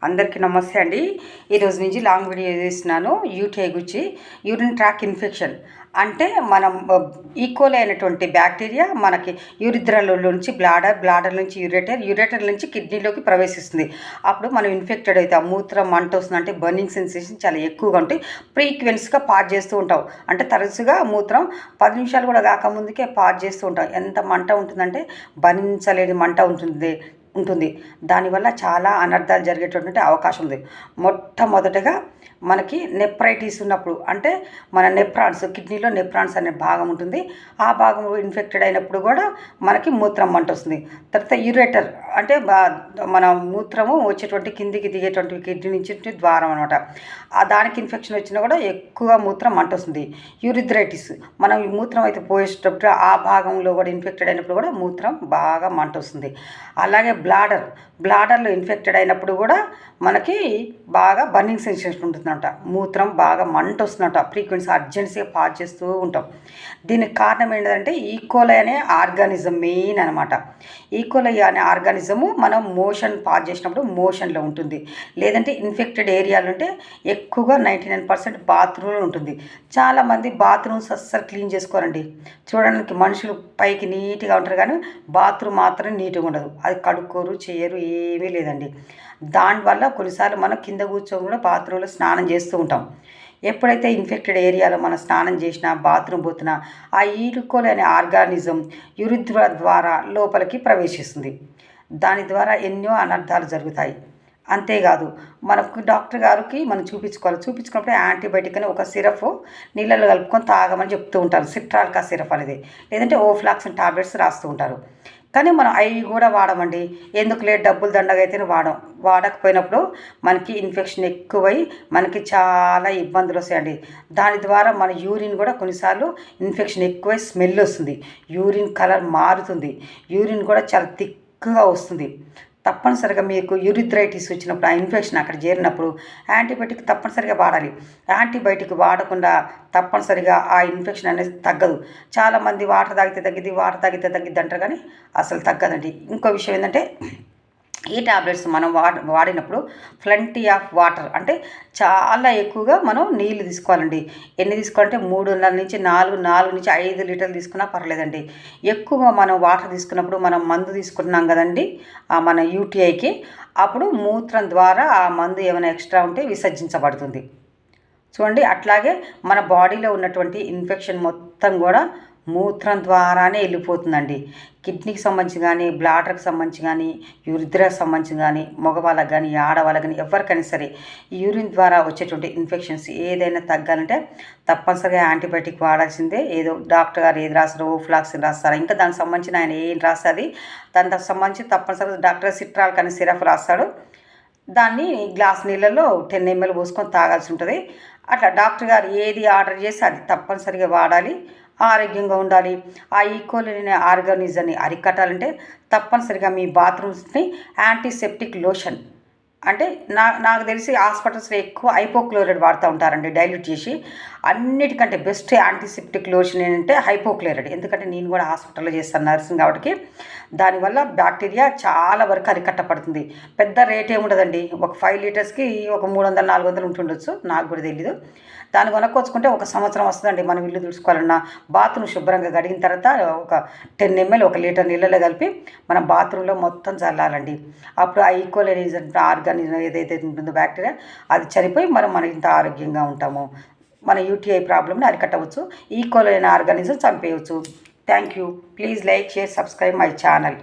అందరికీ నమస్తే అండి. ఈరోజు నుంచి లాంగ్ వీడియో చేస్తున్నాను. యూటీఐ గురించి యూరిన్ ట్రాక్ ఇన్ఫెక్షన్ అంటే మనం ఈక్వల్ అయినటువంటి బ్యాక్టీరియా మనకి యూరిథ్రలో నుంచి బ్లాడర్ నుంచి యూరేటర్ నుంచి కిడ్నీలోకి ప్రవేశిస్తుంది. అప్పుడు మనం ఇన్ఫెక్టెడ్ అయితే ఆ మూత్రం మంట వస్తుంది, అంటే బర్నింగ్ సెన్సేషన్ చాలా ఎక్కువగా ఉంటాయి. ఫ్రీక్వెన్స్గా పాజ్ చేస్తూ ఉంటాం, అంటే తరచుగా మూత్రం 10 నిమిషాలు కూడా కాకముందుకే పాజ్ చేస్తూ ఉంటాం. ఎంత మంట ఉంటుందంటే భరించలేని మంట ఉంటుంది. దానివల్ల చాలా అనర్థాలు జరిగేటటువంటి అవకాశం ఉంది. మొట్టమొదటగా మనకి నెఫ్రైటిస్ ఉన్నప్పుడు, అంటే మన నెఫ్రాన్స్, కిడ్నీలో నెఫ్రాన్స్ అనే భాగం ఉంటుంది. ఆ భాగం ఇన్ఫెక్టెడ్ అయినప్పుడు కూడా మనకి మూత్రం మంట వస్తుంది. తర్వాత యూరేటర్ అంటే మన మూత్రము వచ్చేటువంటి కిందికి దిగేటువంటి కిడ్నీ నుంచి ద్వారం అనమాట. దానికి ఇన్ఫెక్షన్ వచ్చినా కూడా ఎక్కువ మూత్రం మంట వస్తుంది. యూరిథ్రైటిస్ మనం ఈ మూత్రం అయితే పోయేటప్పుడు ఆ భాగంలో కూడా ఇన్ఫెక్టెడ్ అయినప్పుడు కూడా మూత్రం బాగా మంట వస్తుంది. అలాగే బ్లాడర్లో ఇన్ఫెక్టెడ్ అయినప్పుడు కూడా మనకి బాగా బర్నింగ్ సెన్సేషన్ ఉంటుందంట, మూత్రం బాగా మంట వస్తుందంట. ఫ్రీక్వెన్సీ అర్జెన్సీగా పాజ్ చేస్తూ ఉంటాం. దీనికి కారణం ఏంటంటే ఈకోలై అనే ఆర్గానిజం మెయిన్ అనమాట. ఈకోలై అనే ఆర్గానిజము మనం మోషన్ పాజ్ చేసినప్పుడు మోషన్లో ఉంటుంది, లేదంటే ఇన్ఫెక్టెడ్ ఏరియాలు ఉంటే ఎక్కువగా 99% బాత్రూంలో ఉంటుంది. చాలామంది బాత్రూమ్స్ అస్సలు క్లీన్ చేసుకోరండి. చూడడానికి మనుషులు పైకి నీట్గా ఉంటారు కానీ బాత్రూమ్ మాత్రం నీట్గా ఉండదు. అది కడుక్కోరు, చేయరు, ఏమీ లేదండి. దానివల్ల కొన్నిసార్లు మనం కింద కూర్చొని కూడా బాత్రూంలో స్నానం చేస్తూ ఉంటాం. ఎప్పుడైతే ఇన్ఫెక్టెడ్ ఏరియాలో మనం స్నానం చేసినా, బాత్రూమ్ పోతున్నా, ఆ ఈకోలై అనే ఆర్గానిజం యూరిథ్రా ద్వారా లోపలికి ప్రవేశిస్తుంది. దాని ద్వారా ఎన్నో అనర్థాలు జరుగుతాయి. అంతేకాదు, మనకు డాక్టర్ గారికి మనం చూపించుకున్నప్పుడు యాంటీబయాటిక్ అని ఒక సిరప్ నీళ్ళలో కలుపుకొని తాగమని చెప్తూ ఉంటారు. సిట్రాల్కా సిరప్ అనేది, లేదంటే ఓఫ్లాక్సిన్ టాబ్లెట్స్ రాస్తూ ఉంటారు. కానీ మనం అవి కూడా వాడమండి. ఎందుకులే డబ్బులు దండగా అయితే వాడకపోయినప్పుడు మనకి ఇన్ఫెక్షన్ ఎక్కువై మనకి చాలా ఇబ్బందులు వస్తాయండి. దాని ద్వారా మన యూరిన్ కూడా కొన్నిసార్లు ఇన్ఫెక్షన్ ఎక్కువై స్మెల్ వస్తుంది, యూరిన్ కలర్ మారుతుంది, యూరిన్ కూడా చాలా థిక్గా వస్తుంది. తప్పనిసరిగా మీకు యూరిథ్రైటిస్ వచ్చినప్పుడు, ఆ ఇన్ఫెక్షన్ అక్కడ చేరినప్పుడు యాంటీబయాటిక్ తప్పనిసరిగా వాడాలి. యాంటీబయాటిక్ వాడకుండా తప్పనిసరిగా ఆ ఇన్ఫెక్షన్ అనేది తగ్గదు. చాలామంది వాటర్ తాగితే తగ్గిద్ది అంటారు, కానీ అసలు తగ్గదండి. ఇంకో విషయం ఏంటంటే, ఈ టాబ్లెట్స్ మనం వాడినప్పుడు ప్లెంటీ ఆఫ్ వాటర్, అంటే చాలా ఎక్కువగా మనం నీళ్ళు తీసుకోవాలండి. ఎన్ని తీసుకోవాలంటే 3.5 నుంచి 4 నుంచి 5 లీటర్లు తీసుకున్నా పర్లేదండి. ఎక్కువగా మనం వాటర్ తీసుకున్నప్పుడు మనం మందు తీసుకుంటున్నాం కదండి మన యూటీఐకి, అప్పుడు మూత్రం ద్వారా ఆ మందు ఏమైనా ఎక్స్ట్రా ఉంటే విసర్జించబడుతుంది. చూడండి, అట్లాగే మన బాడీలో ఉన్నటువంటి ఇన్ఫెక్షన్ మొత్తం కూడా మూత్రం ద్వారానే వెళ్ళిపోతుందండి. కిడ్నీకి సంబంధించి కానీ, బ్లాడర్కి సంబంధించి కానీ, యూరిథ్రాకి సంబంధించి కానీ, మగవాళ్ళకి కానీ, ఆడవాళ్ళకి కానీ, ఎవరికైనా సరే యూరిన్ ద్వారా వచ్చేటువంటి ఇన్ఫెక్షన్స్ ఏదైనా తగ్గాలంటే తప్పనిసరిగా యాంటీబయాటిక్ వాడాల్సిందే. ఏదో డాక్టర్ గారు ఏది రాస్తారో ఓఫ్లాక్సిన్ రాస్తారా, ఇంకా దానికి సంబంధించిన ఆయన ఏం రాస్తుంది, దానికి సంబంధించి తప్పనిసరిగా డాక్టర్ సిట్రాల్కా అనే సిరప్ రాస్తాడు. దాన్ని గ్లాస్ నీళ్ళలో 10 ml పోసుకొని తాగాల్సి ఉంటుంది. అట్లా డాక్టర్ గారు ఏది ఆర్డర్ చేసి అది తప్పనిసరిగా వాడాలి. ఆరోగ్యంగా ఉండాలి. ఆ ఈకోలై అనే ఆర్గానిజంని అరికట్టాలంటే తప్పనిసరిగా మీ బాత్రూమ్స్ని యాంటీసెప్టిక్ లోషన్, అంటే నాకు తెలిసి హాస్పిటల్స్లో ఎక్కువ హైపోక్లోరైడ్ వాడుతూ ఉంటారండి, డైల్యూట్ చేసి. అన్నిటికంటే బెస్ట్ యాంటీసెప్టిక్ లోషన్ ఏంటంటే హైపోక్లోరైడ్. ఎందుకంటే నేను కూడా హాస్పిటల్లో చేస్తాను నర్సింగ్ కాబట్టి, దానివల్ల బ్యాక్టీరియా చాలా వరకు అరికట్టపడుతుంది. పెద్ద రేట్ ఏముండదండి, ఒక 5 లీటర్స్కి ఒక 300-400 ఉంటుండొచ్చు, నాకు కూడా తెలీదు. దాన్ని కొనుక్కొచ్చుకుంటే 1 సంవత్సరం వస్తుందండి. మనం ఇల్లు తుడుచుకోవాలన్నా, బాత్రూమ్ శుభ్రంగా కడిగిన తర్వాత ఒక 10 ml 1 లీటర్ నీళ్ళలో కలిపి మనం బాత్రూంలో మొత్తం చల్లాలండి. అప్పుడు ఆ ఈకోలై ఆర్గానిజం ఏదైతే ఉంటుందో బ్యాక్టీరియా, అది చనిపోయి మనం ఇంత ఆరోగ్యంగా ఉంటాము. మన యూటీఐ ప్రాబ్లమ్ని అరికట్టవచ్చు, ఈకోలై ఆర్గానిజం చంపేయవచ్చు. Thank you. Please like, share, subscribe my channel.